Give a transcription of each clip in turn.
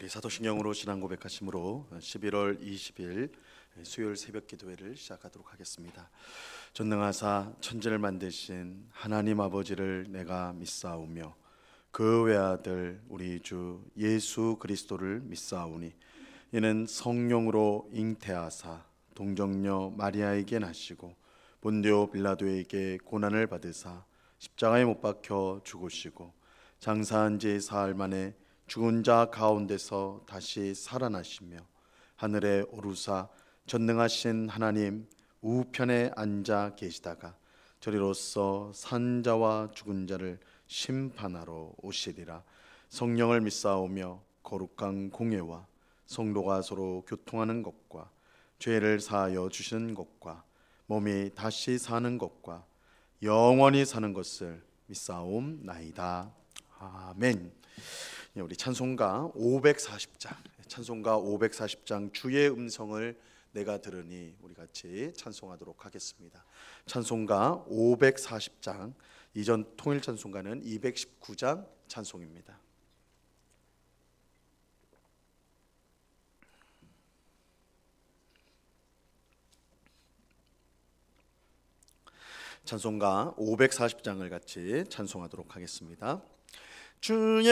우리 사도신경으로 신앙 고백하심으로 11월 20일 수요일 새벽 기도회를 시작하도록 하겠습니다. 전능하사 천지를 만드신 하나님 아버지를 내가 믿사오며 그 외아들 우리 주 예수 그리스도를 믿사오니 이는 성령으로 잉태하사 동정녀 마리아에게 나시고 본디오 빌라도에게 고난을 받으사 십자가에 못 박혀 죽으시고 장사한 지 사흘 만에 죽은 자 가운데서 다시 살아나시며 하늘에 오르사 전능하신 하나님 우편에 앉아 계시다가 저리로서 산 자와 죽은 자를 심판하러 오시리라. 성령을 믿사오며 거룩한 공예와 성도가 서로 교통하는 것과 죄를 사하여 주시는 것과 몸이 다시 사는 것과 영원히 사는 것을 믿사옵나이다. 아멘. 우리 찬송가 540장 주의 음성을 내가 들으니 우리 같이 찬송하도록 하겠습니다. 찬송가 540장, 이전 통일 찬송가는 219장 찬송입니다. 찬송가 540장을 같이 찬송하도록 하겠습니다. 주의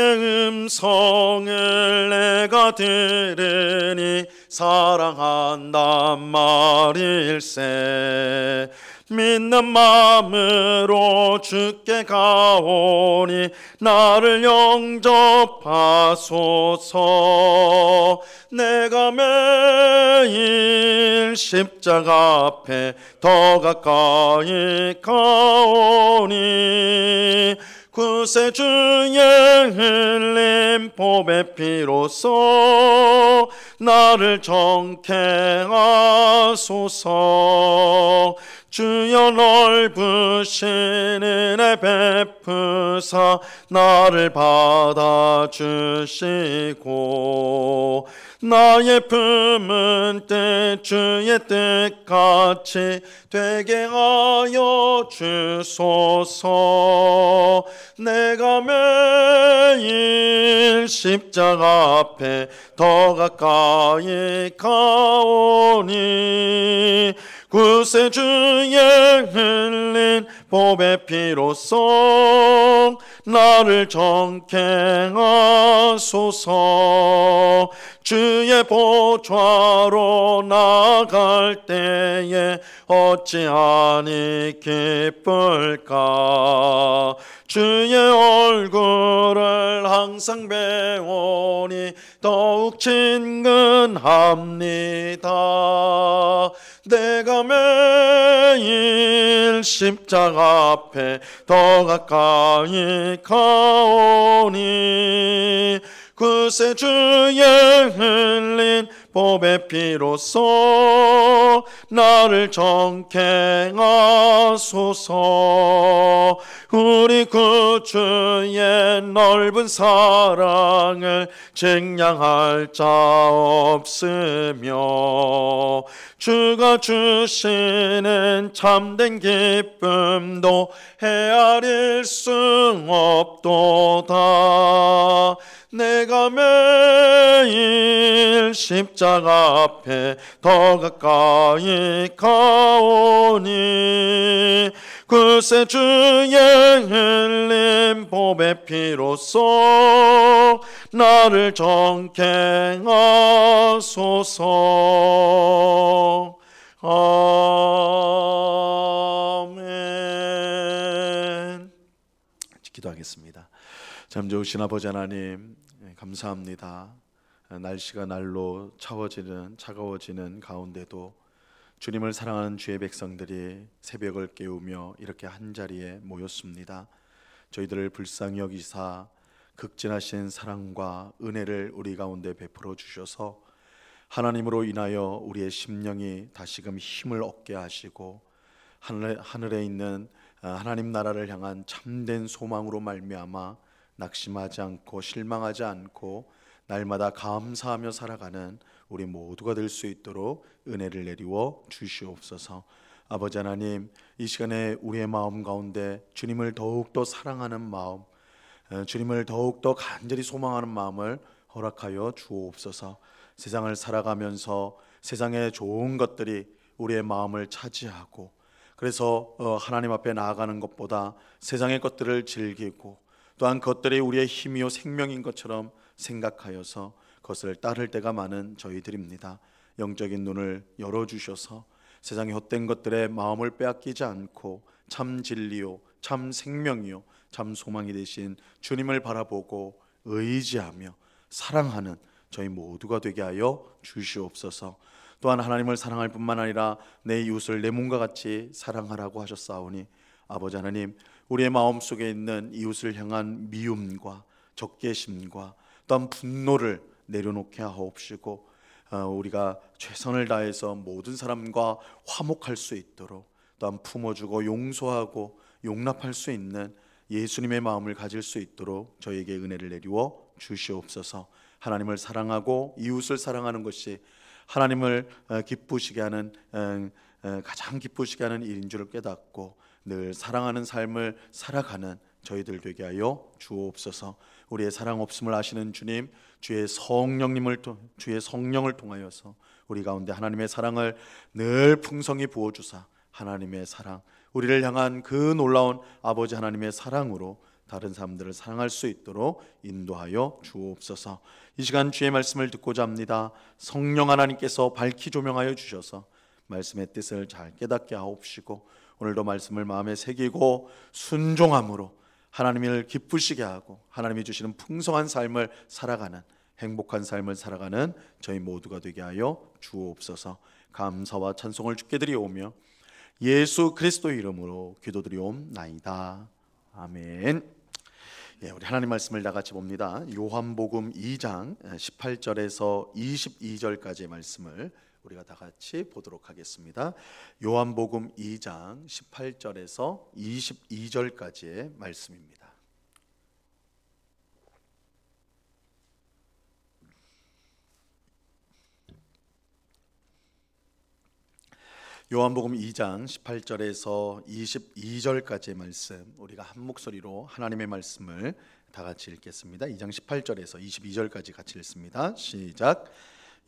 음성을 내가 들으니 사랑한단 말일세. 믿는 마음으로 주께 가오니 나를 영접하소서. 내가 매일 십자가 앞에 더 가까이 가오니 구세 주의 흘린 보배 피로써 나를 정케 하소서. 주여 넓으신 은혜 베푸사 나를 받아주시고 나의 품은 뜻 주의 뜻같이 되게 하여 주소서. 내가 매일 십자가 앞에 더 가까이 가오니 구세 주의 흘린 보배 피로써 나를 정케 하소서. 주의 보좌로 나갈 때에 어찌하니 기쁠까. 주의 얼굴을 항상 배우니 더욱 친근합니다. 내가 매일 십자가 앞에 더 가까이 가오니 구세 주의 흘린 보배 피로써 나를 정케 하소서. 우리 구주의 넓은 사랑을 증량할 자 없으며 주가 주시는 참된 기쁨도 헤아릴 수 없도다. 내가 매일 십자가 앞에 더 가까이 가오니 구세 주의 흘린 보배 피로써 나를 정케 하소서. 아멘. 기도하겠습니다. 참 좋으신 아버지 하나님, 감사합니다. 날씨가 날로 차가워지는 가운데도 주님을 사랑하는 주의 백성들이 새벽을 깨우며 이렇게 한자리에 모였습니다. 저희들을 불쌍히 여기사 극진하신 사랑과 은혜를 우리 가운데 베풀어 주셔서 하나님으로 인하여 우리의 심령이 다시금 힘을 얻게 하시고 하늘에 있는 하나님 나라를 향한 참된 소망으로 말미암아 낙심하지 않고 실망하지 않고 날마다 감사하며 살아가는 우리 모두가 될 수 있도록 은혜를 내리워 주시옵소서. 아버지 하나님, 이 시간에 우리의 마음 가운데 주님을 더욱더 사랑하는 마음, 주님을 더욱더 간절히 소망하는 마음을 허락하여 주옵소서. 세상을 살아가면서 세상의 좋은 것들이 우리의 마음을 차지하고, 그래서 하나님 앞에 나아가는 것보다 세상의 것들을 즐기고, 또한 그것들이 우리의 힘이요 생명인 것처럼 생각하여서 그것을 따를 때가 많은 저희들입니다. 영적인 눈을 열어주셔서 세상의 헛된 것들에 마음을 빼앗기지 않고 참 진리요 참 생명이요 참 소망이 되신 주님을 바라보고 의지하며 사랑하는 저희 모두가 되게 하여 주시옵소서. 또한 하나님을 사랑할 뿐만 아니라 내 이웃을 내 몸과 같이 사랑하라고 하셨사오니, 아버지 하나님, 우리의 마음속에 있는 이웃을 향한 미움과 적개심과 또한 분노를 내려놓게 하옵시고, 우리가 최선을 다해서 모든 사람과 화목할 수 있도록, 또한 품어주고 용서하고 용납할 수 있는 예수님의 마음을 가질 수 있도록 저에게 은혜를 내리워 주시옵소서. 하나님을 사랑하고 이웃을 사랑하는 것이 하나님을 기쁘시게 하는 가장 기쁘시게 하는 일인 줄을 깨닫고 늘 사랑하는 삶을 살아가는 저희들 되게 하여 주옵소서. 우리의 사랑 없음을 아시는 주님, 주의 성령을 통하여서 우리 가운데 하나님의 사랑을 늘 풍성히 부어주사, 하나님의 사랑, 우리를 향한 그 놀라운 아버지 하나님의 사랑으로 다른 사람들을 사랑할 수 있도록 인도하여 주옵소서. 이 시간 주의 말씀을 듣고자 합니다. 성령 하나님께서 밝히 조명하여 주셔서 말씀의 뜻을 잘 깨닫게 하옵시고, 오늘도 말씀을 마음에 새기고 순종함으로 하나님을 기쁘시게 하고 하나님이 주시는 풍성한 삶을 살아가는, 행복한 삶을 살아가는 저희 모두가 되게 하여 주옵소서. 감사와 찬송을 주께 드리오며 예수 그리스도의 이름으로 기도드리옵나이다. 아멘. 우리 하나님 말씀을 다 같이 봅니다. 요한복음 2장 18절에서 22절까지의 말씀을 우리가 다 같이 보도록 하겠습니다. 요한복음 2장 18절에서 22절까지의 말씀입니다. 요한복음 2장 18절에서 22절까지의 말씀, 우리가 한 목소리로 하나님의 말씀을 다 같이 읽겠습니다. 2장 18절에서 22절까지 같이 읽습니다. 시작.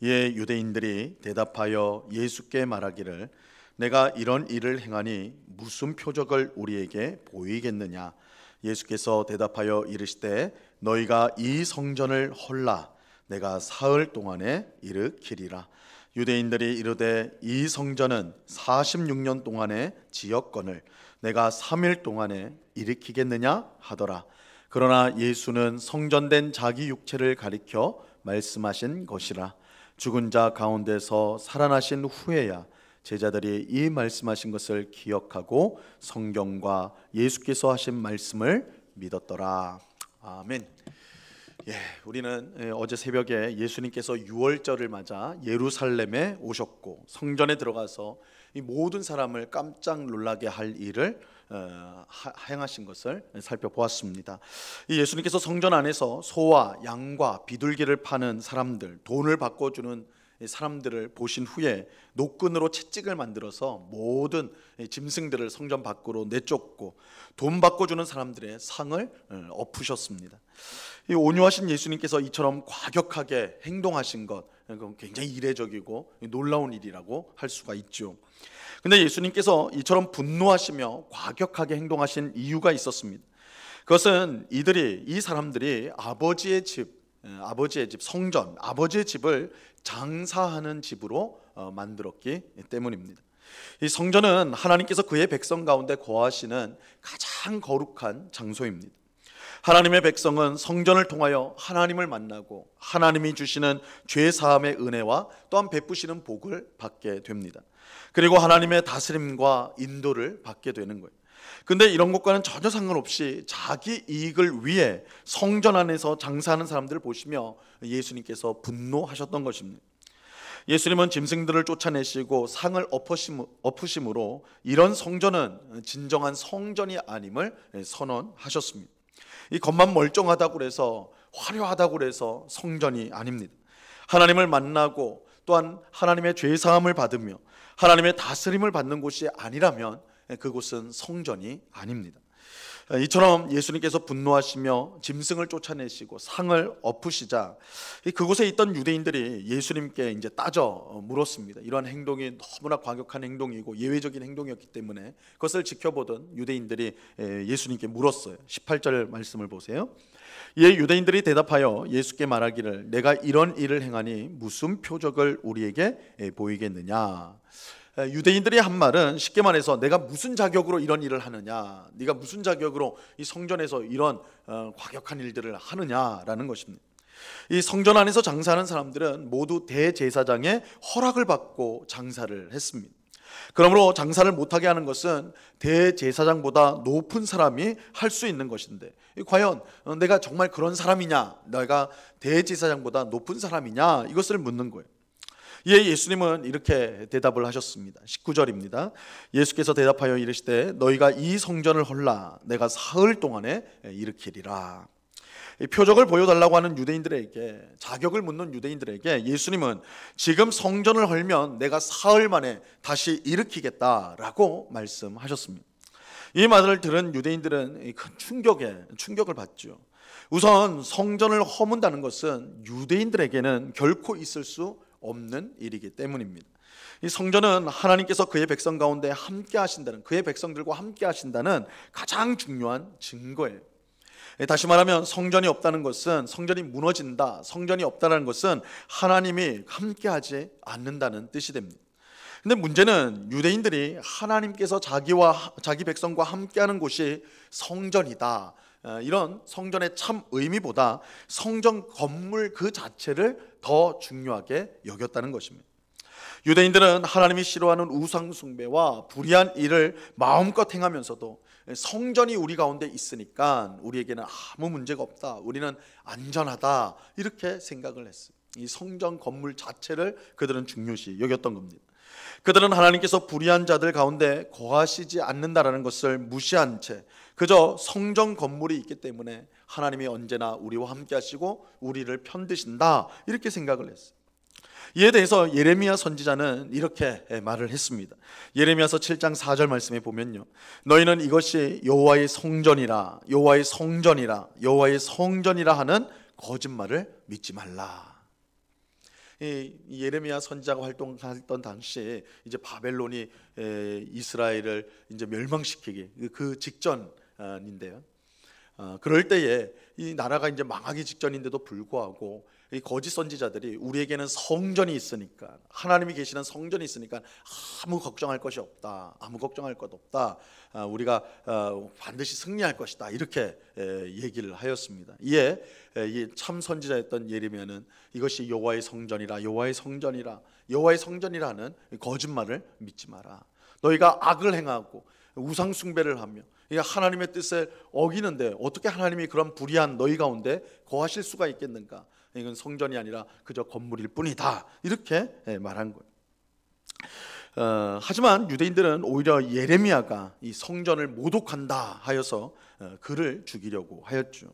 유대인들이 대답하여 예수께 말하기를, 내가 이런 일을 행하니 무슨 표적을 우리에게 보이겠느냐? 예수께서 대답하여 이르시되, 너희가 이 성전을 헐라 내가 사흘 동안에 일으키리라. 유대인들이 이르되, 이 성전은 46년 동안의 지역건을 내가 3일 동안에 일으키겠느냐 하더라. 그러나 예수는 성전된 자기 육체를 가리켜 말씀하신 것이라. 죽은 자 가운데서 살아나신 후에야 제자들이 이 말씀하신 것을 기억하고 성경과 예수께서 하신 말씀을 믿었더라. 아멘. 우리는 어제 새벽에 예수님께서 유월절을 맞아 예루살렘에 오셨고 성전에 들어가서 이 모든 사람을 깜짝 놀라게 할 일을 행하신 것을 살펴보았습니다. 이 예수님께서 성전 안에서 소와 양과 비둘기를 파는 사람들, 돈을 바꿔주는 사람들을 보신 후에 노끈으로 채찍을 만들어서 모든 짐승들을 성전 밖으로 내쫓고 돈 바꿔주는 사람들의 상을 엎으셨습니다. 이 온유하신 예수님께서 이처럼 과격하게 행동하신 것, 굉장히 이례적이고 놀라운 일이라고 할 수가 있죠. 근데 예수님께서 이처럼 분노하시며 과격하게 행동하신 이유가 있었습니다. 그것은 이 사람들이 아버지의 집 성전, 아버지의 집을 장사하는 집으로 만들었기 때문입니다. 이 성전은 하나님께서 그의 백성 가운데 거하시는 가장 거룩한 장소입니다. 하나님의 백성은 성전을 통하여 하나님을 만나고 하나님이 주시는 죄 사함의 은혜와 또한 베푸시는 복을 받게 됩니다. 그리고 하나님의 다스림과 인도를 받게 되는 거예요. 근데 이런 것과는 전혀 상관없이 자기 이익을 위해 성전 안에서 장사하는 사람들을 보시며 예수님께서 분노하셨던 것입니다. 예수님은 짐승들을 쫓아내시고 상을 엎으심으로 이런 성전은 진정한 성전이 아님을 선언하셨습니다. 이 겉만 멀쩡하다고 해서 화려하다고 해서 성전이 아닙니다. 하나님을 만나고 또한 하나님의 죄 사함을 받으며 하나님의 다스림을 받는 곳이 아니라면 그곳은 성전이 아닙니다. 이처럼 예수님께서 분노하시며 짐승을 쫓아내시고 상을 엎으시자 그곳에 있던 유대인들이 예수님께 이제 따져 물었습니다. 이러한 행동이 너무나 과격한 행동이고 예외적인 행동이었기 때문에 그것을 지켜보던 유대인들이 예수님께 물었어요. 18절 말씀을 보세요. 이에 유대인들이 대답하여 예수께 말하기를 내가 이런 일을 행하니 무슨 표적을 우리에게 보이겠느냐. 유대인들이 한 말은 쉽게 말해서 내가 무슨 자격으로 이런 일을 하느냐, 네가 무슨 자격으로 이 성전에서 이런 과격한 일들을 하느냐라는 것입니다. 이 성전 안에서 장사하는 사람들은 모두 대제사장의 허락을 받고 장사를 했습니다. 그러므로 장사를 못하게 하는 것은 대제사장보다 높은 사람이 할 수 있는 것인데 과연 내가 정말 그런 사람이냐, 내가 대제사장보다 높은 사람이냐, 이것을 묻는 거예요. 이에 예수님은 이렇게 대답을 하셨습니다. 19절입니다. 예수께서 대답하여 이르시되 너희가 이 성전을 헐라 내가 사흘 동안에 일으키리라. 이 표적을 보여달라고 하는 유대인들에게, 자격을 묻는 유대인들에게 예수님은 지금 성전을 헐면 내가 사흘 만에 다시 일으키겠다라고 말씀하셨습니다. 이 말을 들은 유대인들은 큰 충격을 받죠. 우선 성전을 허문다는 것은 유대인들에게는 결코 있을 수 없는 일이기 때문입니다. 이 성전은 하나님께서 그의 백성 가운데 함께 하신다는, 그의 백성들과 함께 하신다는 가장 중요한 증거예요. 다시 말하면 성전이 없다는 것은, 성전이 무너진다, 성전이 없다는 것은 하나님이 함께 하지 않는다는 뜻이 됩니다. 근데 문제는 유대인들이 하나님께서 자기 백성과 함께하는 곳이 성전이다, 이런 성전의 참 의미보다 성전 건물 그 자체를 더 중요하게 여겼다는 것입니다. 유대인들은 하나님이 싫어하는 우상 숭배와 불의한 일을 마음껏 행하면서도 성전이 우리 가운데 있으니까 우리에게는 아무 문제가 없다, 우리는 안전하다, 이렇게 생각을 했어요. 이 성전 건물 자체를 그들은 중요시 여겼던 겁니다. 그들은 하나님께서 불의한 자들 가운데 거하시지 않는다라는 것을 무시한 채 그저 성전 건물이 있기 때문에 하나님이 언제나 우리와 함께 하시고 우리를 편드신다, 이렇게 생각을 했어요. 이에 대해서 예레미야 선지자는 이렇게 말을 했습니다. 예레미야서 7장 4절 말씀에 보면요, 너희는 이것이 여호와의 성전이라, 여호와의 성전이라, 여호와의 성전이라 하는 거짓말을 믿지 말라. 이 예레미야 선지자가 활동했던 당시에 이제 바벨론이 이스라엘을 이제 멸망시키기 그 직전인데요. 그럴 때에 이 나라가 이제 망하기 직전인데도 불구하고 이 거짓 선지자들이 우리에게는 성전이 있으니까, 하나님이 계시는 성전이 있으니까 아무 걱정할 것이 없다, 아무 걱정할 것 없다, 우리가 반드시 승리할 것이다, 이렇게 얘기를 하였습니다. 이에 참 선지자였던 예레미야는 이것이 여호와의 성전이라, 여호와의 성전이라, 여호와의 성전이라 하는 거짓말을 믿지 마라. 너희가 악을 행하고 우상 숭배를 하며 하나님의 뜻을 어기는데 어떻게 하나님이 그런 불의한 너희 가운데 거하실 수가 있겠는가? 이건 성전이 아니라 그저 건물일 뿐이다, 이렇게 말한 거예요. 하지만 유대인들은 오히려 예레미야가 이 성전을 모독한다 하여서 그를 죽이려고 하였죠.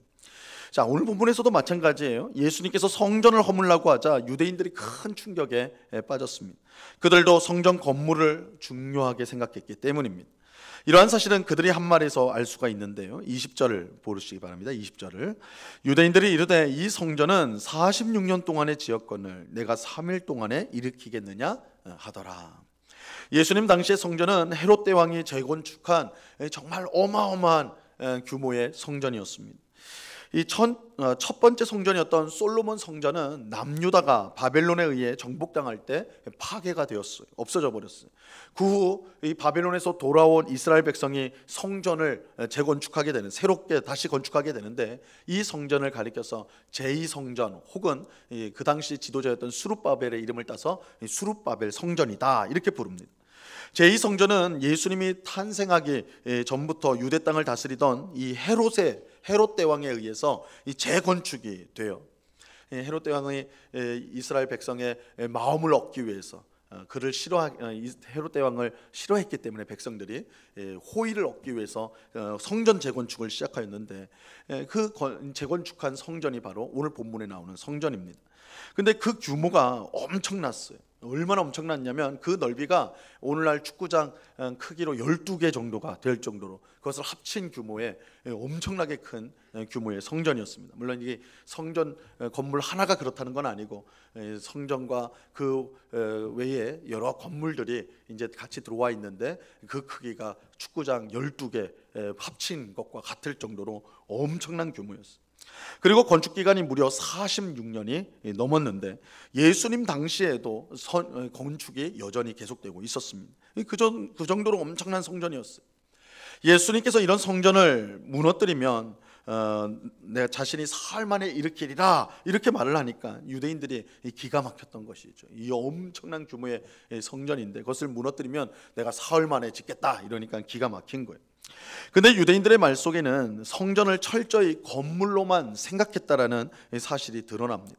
자, 오늘 본문에서도 마찬가지예요. 예수님께서 성전을 허물라고 하자 유대인들이 큰 충격에 빠졌습니다. 그들도 성전 건물을 중요하게 생각했기 때문입니다. 이러한 사실은 그들이 한 말에서 알 수가 있는데요, 20절을 보시기 바랍니다. 20절을 유대인들이 이르되 이 성전은 46년 동안의 지었건을 내가 3일 동안에 일으키겠느냐 하더라. 예수님 당시의 성전은 헤롯 대왕이 재건축한 정말 어마어마한 규모의 성전이었습니다. 이 첫 번째 성전이었던 솔로몬 성전은 남유다가 바벨론에 의해 정복당할 때 파괴가 되었어요. 없어져 버렸어요. 그 후 이 바벨론에서 돌아온 이스라엘 백성이 성전을 재건축하게 되는, 새롭게 다시 건축하게 되는데 이 성전을 가리켜서 제2성전 혹은 그 당시 지도자였던 수룹바벨의 이름을 따서 수룹바벨 성전이다, 이렇게 부릅니다. 제2성전은 예수님이 탄생하기 전부터 유대 땅을 다스리던 이 헤롯 대왕에 의해서 이 재건축이 돼요. 헤롯 대왕이 이스라엘 백성의 마음을 얻기 위해서 헤롯 대왕을 싫어했기 때문에 백성들이 호의를 얻기 위해서 성전 재건축을 시작하였는데 그 재건축한 성전이 바로 오늘 본문에 나오는 성전입니다. 근데 그 규모가 엄청났어요. 얼마나 엄청났냐면 그 넓이가 오늘날 축구장 크기로 12개 정도가 될 정도로 그것을 합친 규모의 엄청나게 큰 규모의 성전이었습니다. 물론 이게 성전 건물 하나가 그렇다는 건 아니고 성전과 그 외에 여러 건물들이 이제 같이 들어와 있는데 그 크기가 축구장 12개 합친 것과 같을 정도로 엄청난 규모였어요. 그리고 건축 기간이 무려 46년이 넘었는데 예수님 당시에도 건축이 여전히 계속되고 있었습니다. 그 정도로 엄청난 성전이었어요. 예수님께서 이런 성전을 무너뜨리면 내 자신이 사흘 만에 일으키리라 이렇게 말을 하니까 유대인들이 기가 막혔던 것이죠. 이 엄청난 규모의 성전인데 그것을 무너뜨리면 내가 사흘 만에 짓겠다 이러니까 기가 막힌 거예요. 근데 유대인들의 말 속에는 성전을 철저히 건물로만 생각했다라는 사실이 드러납니다.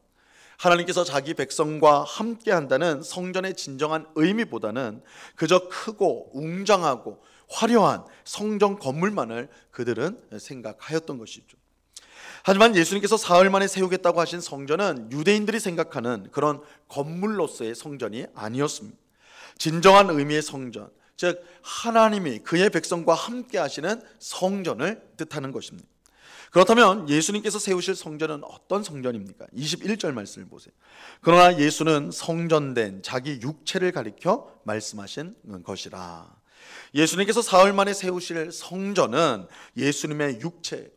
하나님께서 자기 백성과 함께 한다는 성전의 진정한 의미보다는 그저 크고 웅장하고 화려한 성전 건물만을 그들은 생각하였던 것이죠. 하지만 예수님께서 사흘 만에 세우겠다고 하신 성전은 유대인들이 생각하는 그런 건물로서의 성전이 아니었습니다. 진정한 의미의 성전, 즉 하나님이 그의 백성과 함께 하시는 성전을 뜻하는 것입니다. 그렇다면 예수님께서 세우실 성전은 어떤 성전입니까? 21절 말씀을 보세요. 그러나 예수는 성전된 자기 육체를 가리켜 말씀하신 것이라. 예수님께서 사흘 만에 세우실 성전은 예수님의 육체,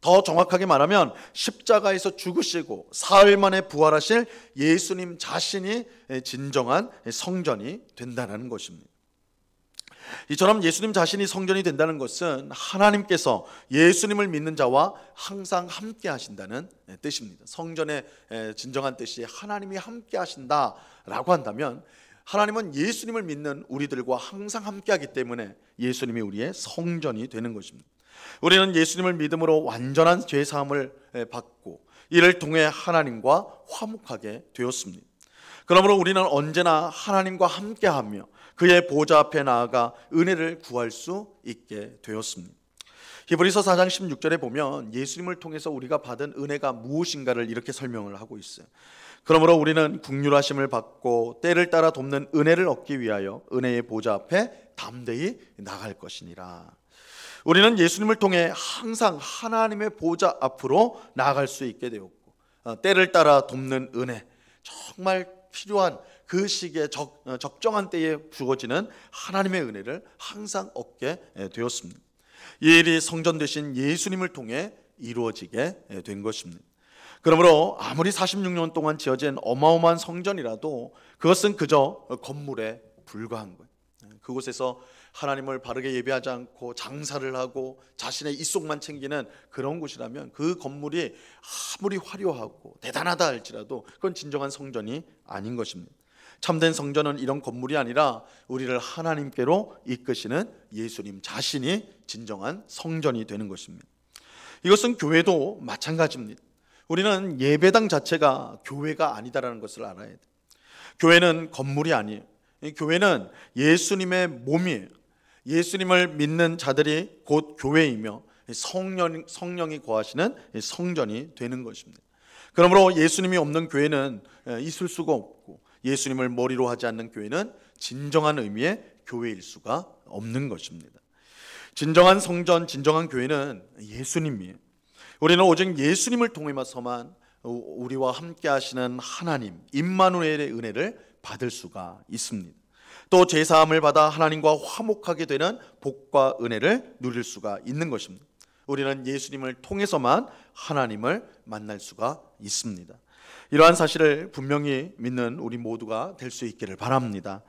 더 정확하게 말하면 십자가에서 죽으시고 사흘 만에 부활하실 예수님 자신이 진정한 성전이 된다는 것입니다. 이처럼 예수님 자신이 성전이 된다는 것은 하나님께서 예수님을 믿는 자와 항상 함께 하신다는 뜻입니다. 성전의 진정한 뜻이 하나님이 함께 하신다라고 한다면 하나님은 예수님을 믿는 우리들과 항상 함께 하기 때문에 예수님이 우리의 성전이 되는 것입니다. 우리는 예수님을 믿음으로 완전한 죄사함을 받고 이를 통해 하나님과 화목하게 되었습니다. 그러므로 우리는 언제나 하나님과 함께하며 그의 보좌 앞에 나아가 은혜를 구할 수 있게 되었습니다. 히브리서 4장 16절에 보면 예수님을 통해서 우리가 받은 은혜가 무엇인가를 이렇게 설명을 하고 있어요. 그러므로 우리는 긍휼하심을 받고 때를 따라 돕는 은혜를 얻기 위하여 은혜의 보좌 앞에 담대히 나갈 것이니라. 우리는 예수님을 통해 항상 하나님의 보좌 앞으로 나아갈 수 있게 되었고 때를 따라 돕는 은혜, 정말 필요한 그 시기에 적정한 때에 주어지는 하나님의 은혜를 항상 얻게 되었습니다. 이 일이 성전 되신 예수님을 통해 이루어지게 된 것입니다. 그러므로 아무리 46년 동안 지어진 어마어마한 성전이라도 그것은 그저 건물에 불과한 거예요. 그곳에서 하나님을 바르게 예배하지 않고 장사를 하고 자신의 이속만 챙기는 그런 곳이라면 그 건물이 아무리 화려하고 대단하다 할지라도 그건 진정한 성전이 아닌 것입니다. 참된 성전은 이런 건물이 아니라 우리를 하나님께로 이끄시는 예수님 자신이 진정한 성전이 되는 것입니다. 이것은 교회도 마찬가지입니다. 우리는 예배당 자체가 교회가 아니다라는 것을 알아야 돼요. 교회는 건물이 아니에요. 교회는 예수님의 몸이에요. 예수님을 믿는 자들이 곧 교회이며 성령이 거하시는 성전이 되는 것입니다. 그러므로 예수님이 없는 교회는 있을 수가 없고 예수님을 머리로 하지 않는 교회는 진정한 의미의 교회일 수가 없는 것입니다. 진정한 성전, 진정한 교회는 예수님이에요. 우리는 오직 예수님을 통해서만 우리와 함께 하시는 하나님 임마누엘의 은혜를 받을 수가 있습니다. 또 제사함을 받아 하나님과 화목하게 되는 복과 은혜를 누릴 수가 있는 것입니다. 우리는 예수님을 통해서만 하나님을 만날 수가 있습니다. 이러한 사실을 분명히 믿는 우리 모두가 될 수 있기를 바랍니다.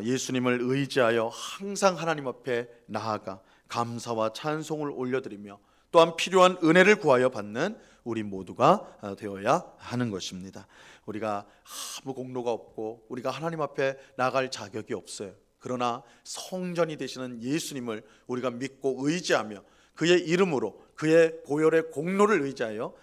예수님을 의지하여 항상 하나님 앞에 나아가 감사와 찬송을 올려드리며 또한 필요한 은혜를 구하여 받는 우리 모두가 되어야 하는 것입니다. 우리가 아무 공로가 없고 우리가 하나님 앞에 나갈 자격이 없어요. 그러나 성전이 되시는 예수님을 우리가 믿고 의지하며 그의 이름으로 그의 보혈의 공로를 의지하여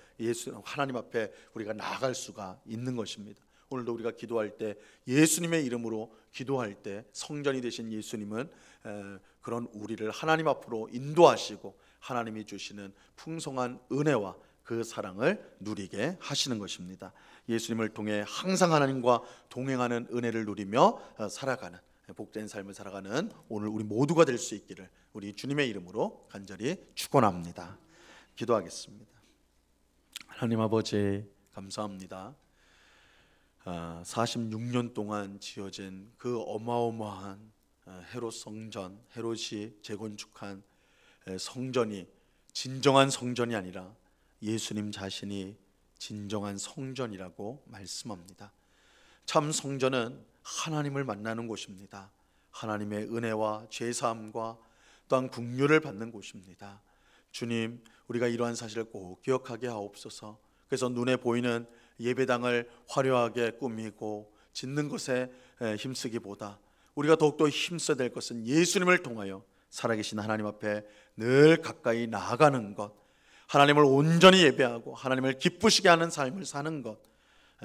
하나님 앞에 우리가 나아갈 수가 있는 것입니다. 오늘도 우리가 기도할 때 예수님의 이름으로 기도할 때 성전이 되신 예수님은 그런 우리를 하나님 앞으로 인도하시고 하나님이 주시는 풍성한 은혜와 그 사랑을 누리게 하시는 것입니다. 예수님을 통해 항상 하나님과 동행하는 은혜를 누리며 살아가는 복된 삶을 살아가는 오늘 우리 모두가 될 수 있기를 우리 주님의 이름으로 간절히 축원합니다. 기도하겠습니다. 하나님 아버지 감사합니다. 46년 동안 지어진 그 어마어마한 헤롯 성전, 헤롯이 재건축한 성전이 진정한 성전이 아니라 예수님 자신이 진정한 성전이라고 말씀합니다. 참 성전은 하나님을 만나는 곳입니다. 하나님의 은혜와 죄사함과 또한 긍휼을 받는 곳입니다. 주님, 우리가 이러한 사실을 꼭 기억하게 하옵소서. 그래서 눈에 보이는 예배당을 화려하게 꾸미고 짓는 것에 힘쓰기보다 우리가 더욱더 힘써야 될 것은 예수님을 통하여 살아계신 하나님 앞에 늘 가까이 나아가는 것, 하나님을 온전히 예배하고 하나님을 기쁘시게 하는 삶을 사는 것,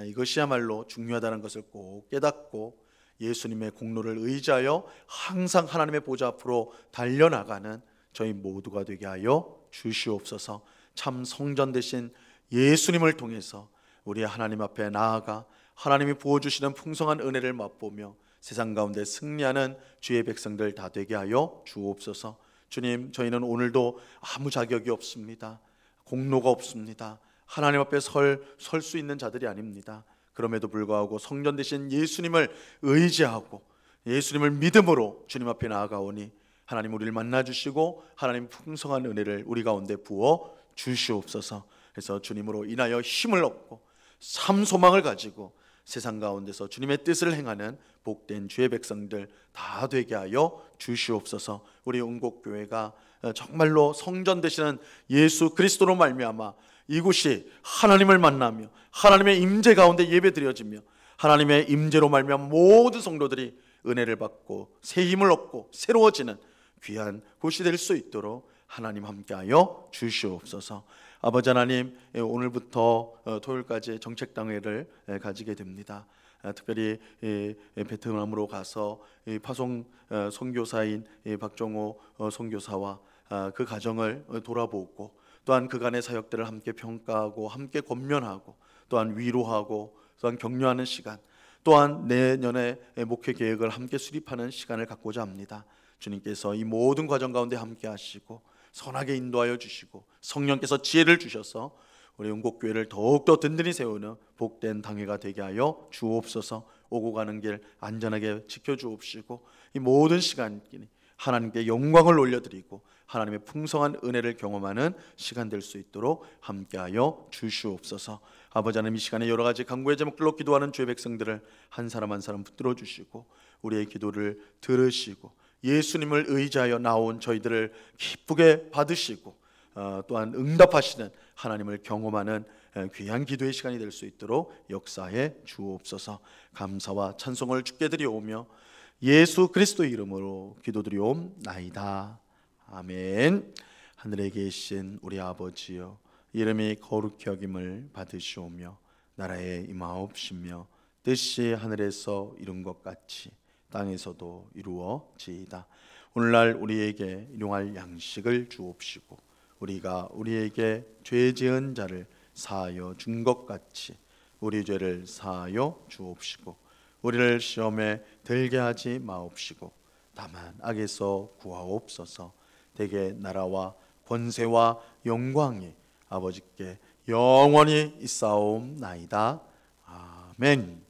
이것이야말로 중요하다는 것을 꼭 깨닫고 예수님의 공로를 의지하여 항상 하나님의 보좌 앞으로 달려나가는 저희 모두가 되게 하여 주시옵소서. 참 성전 되신 예수님을 통해서 우리 하나님 앞에 나아가 하나님이 부어주시는 풍성한 은혜를 맛보며 세상 가운데 승리하는 주의 백성들 다 되게 하여 주옵소서. 주님, 저희는 오늘도 아무 자격이 없습니다. 공로가 없습니다. 하나님 앞에 설 수 있는 자들이 아닙니다. 그럼에도 불구하고 성전 되신 예수님을 의지하고 예수님을 믿음으로 주님 앞에 나아가오니 하나님 우리를 만나주시고 하나님 풍성한 은혜를 우리 가운데 부어 주시옵소서. 그래서 주님으로 인하여 힘을 얻고 삶 소망을 가지고 세상 가운데서 주님의 뜻을 행하는 복된 주의 백성들 다 되게 하여 주시옵소서. 우리 온곡교회가 정말로 성전 되시는 예수 그리스도로 말미암아 이곳이 하나님을 만나며 하나님의 임재 가운데 예배드려지며 하나님의 임재로 말미암아 모든 성도들이 은혜를 받고 새 힘을 얻고 새로워지는 귀한 곳이 될 수 있도록 하나님 함께하여 주시옵소서. 아버지 하나님, 오늘부터 토요일까지 정책당회를 가지게 됩니다. 특별히 베트남으로 가서 파송 선교사인 박정호 선교사와 그 가정을 돌아보고 또한 그간의 사역들을 함께 평가하고 함께 권면하고 또한 위로하고 또한 격려하는 시간, 또한 내년에 목회 계획을 함께 수립하는 시간을 갖고자 합니다. 주님께서 이 모든 과정 가운데 함께 하시고 선하게 인도하여 주시고 성령께서 지혜를 주셔서 우리 온곡교회를 더욱더 든든히 세우는 복된 당회가 되게 하여 주옵소서. 오고 가는 길 안전하게 지켜주옵시고 이 모든 시간이 하나님께 영광을 올려드리고 하나님의 풍성한 은혜를 경험하는 시간 될 수 있도록 함께하여 주시옵소서. 아버지 하나님, 이 시간에 여러 가지 간구의 제목들로 기도하는 주의 백성들을 한 사람 한 사람 붙들어 주시고 우리의 기도를 들으시고 예수님을 의지하여 나온 저희들을 기쁘게 받으시고 또한 응답하시는 하나님을 경험하는 귀한 기도의 시간이 될 수 있도록 역사해 주옵소서. 감사와 찬송을 주께 드리오며 예수 그리스도 이름으로 기도드리옵나이다. 아멘. 하늘에 계신 우리 아버지여, 이름이 거룩히 여김을 받으시오며 나라에 임하옵시며 뜻이 하늘에서 이룬 것 같이 땅에서도 이루어지이다. 오늘날 우리에게 일용할 양식을 주옵시고 우리가 우리에게 죄 지은 자를 사하여 준 것 같이 우리 죄를 사하여 주옵시고 우리를 시험에 들게 하지 마옵시고 다만 악에서 구하옵소서. 대개 나라와 권세와 영광이 아버지께 영원히 있사옵나이다. 아멘.